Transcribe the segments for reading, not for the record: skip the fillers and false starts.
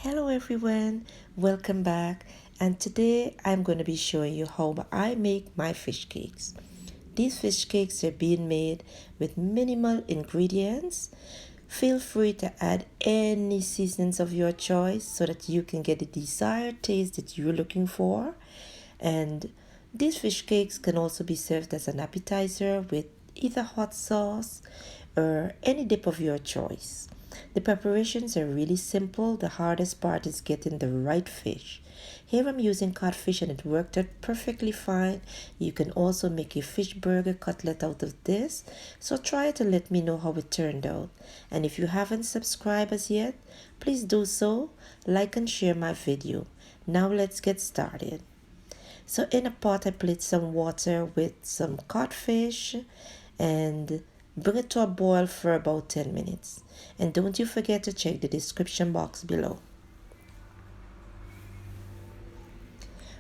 Hello everyone, welcome back, and today I'm going to be showing you how I make my fish cakes. These fish cakes are being made with minimal ingredients. Feel free to add any seasonings of your choice so that you can get the desired taste that you're looking for. And these fish cakes can also be served as an appetizer with either hot sauce or any dip of your choice. The preparations are really simple. The hardest part is getting the right fish. Here I'm using codfish and it worked out perfectly fine. You can also make a fish burger cutlet out of this. So try it and let me know how it turned out. And if you haven't subscribed as yet, please do so. Like and share my video. Now let's get started. So in a pot I placed some water with some codfish and bring it to a boil for about 10 minutes. And don't you forget to check the description box below.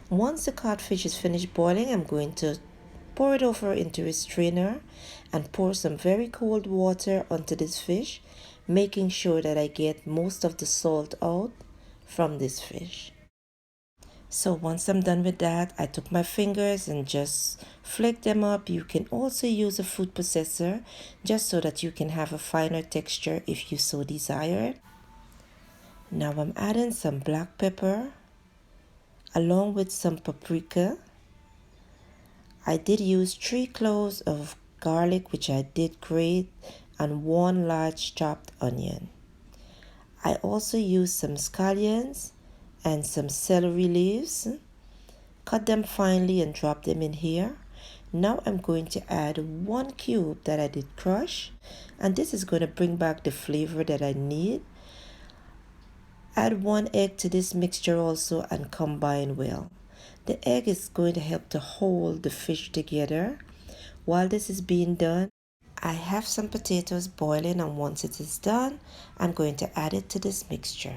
Once the codfish is finished boiling, I'm going to pour it over into a strainer and pour some very cold water onto this fish, making sure that I get most of the salt out from this fish. So once I'm done with that, I took my fingers and just flick them up. You can also use a food processor just so that you can have a finer texture if you so desire. Now I'm adding some black pepper along with some paprika. I did use 3 cloves of garlic, which I did grate, and 1 large chopped onion. I also used some scallions and some celery leaves. Cut them finely and drop them in here. Now I'm going to add 1 cube that I did crush, and this is going to bring back the flavor that I need. Add 1 egg to this mixture also and combine well. The egg is going to help to hold the fish together. While this is being done, I have some potatoes boiling, and once it is done, I'm going to add it to this mixture.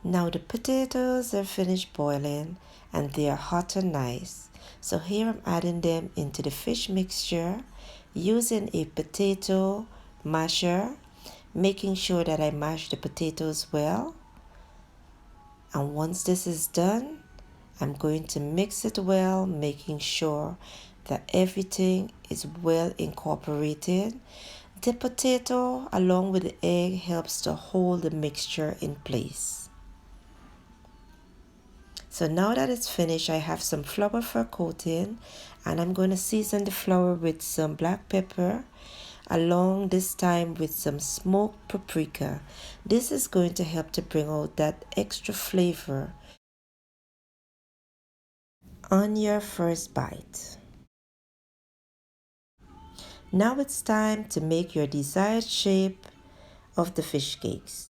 Now the potatoes are finished boiling and they are hot and nice. So here I'm adding them into the fish mixture using a potato masher, making sure that I mash the potatoes well. And once this is done, I'm going to mix it well, making sure that everything is well incorporated. The potato along with the egg helps to hold the mixture in place. So now that it's finished, I have some flour for coating, and I'm going to season the flour with some black pepper, along this time with some smoked paprika. This is going to help to bring out that extra flavor on your first bite. Now it's time to make your desired shape of the fish cakes.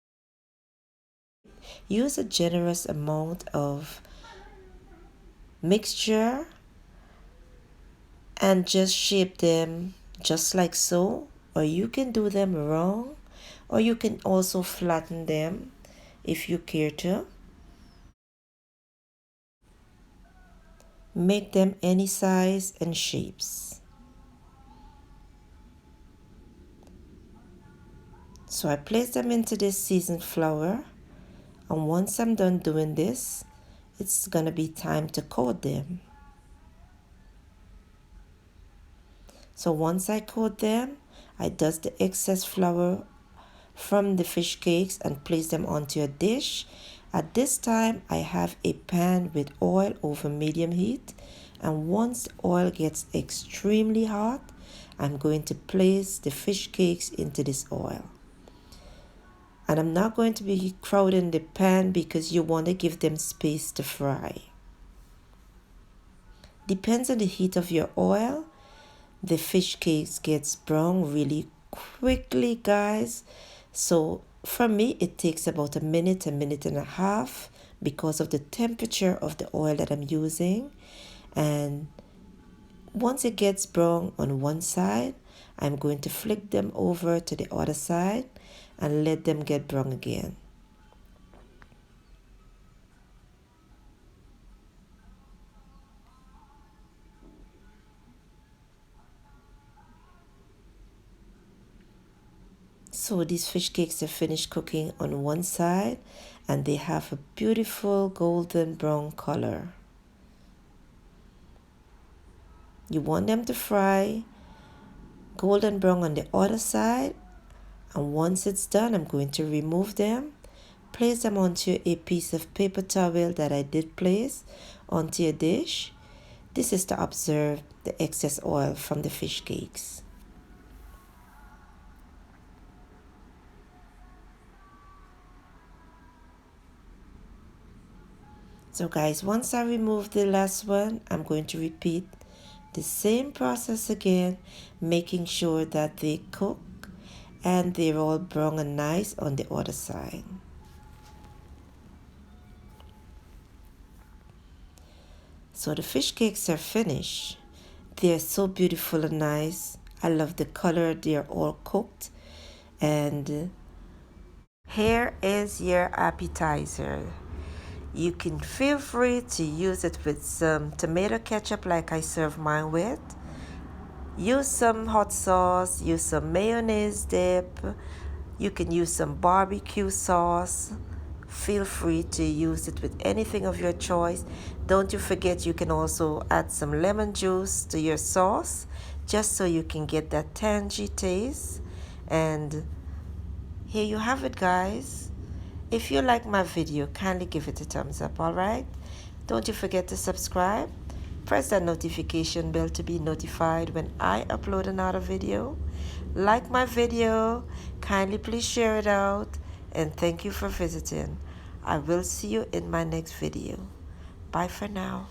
Use a generous amount of mixture and just shape them just like so, or you can do them wrong, or you can also flatten them if you care to. Make them any size and shapes. So I place them into this seasoned flour, and once I'm done doing this, it's gonna be time to coat them. So once I coat them, I dust the excess flour from the fish cakes and place them onto a dish. At this time, I have a pan with oil over medium heat, and once the oil gets extremely hot, I'm going to place the fish cakes into this oil. And I'm not going to be crowding the pan because you want to give them space to fry. Depends on the heat of your oil. The fish cakes gets brown really quickly, guys. So for me, it takes about a minute and a half because of the temperature of the oil that I'm using. And once it gets brown on one side, I'm going to flick them over to the other side and let them get brown again. So these fish cakes are finished cooking on one side and they have a beautiful golden brown color. You want them to fry golden brown on the other side, and once it's done, I'm going to remove them, place them onto a piece of paper towel that I did place onto a dish. This is to absorb the excess oil from the fish cakes. So guys, once I remove the last one, I'm going to repeat the same process again, making sure that they cook and they're all brown and nice on the other side. So the fish cakes are finished. They're so beautiful and nice. I love the color. They're all cooked. And here is your appetizer. You can feel free to use it with some tomato ketchup like I serve mine with. Use some hot sauce, use some mayonnaise dip. You can use some barbecue sauce. Feel free to use it with anything of your choice. Don't you forget you can also add some lemon juice to your sauce just so you can get that tangy taste. And here you have it, guys. If you like my video, kindly give it a thumbs up, alright? Don't you forget to subscribe. Press that notification bell to be notified when I upload another video. Like my video, kindly please share it out, and thank you for visiting. I will see you in my next video. Bye for now.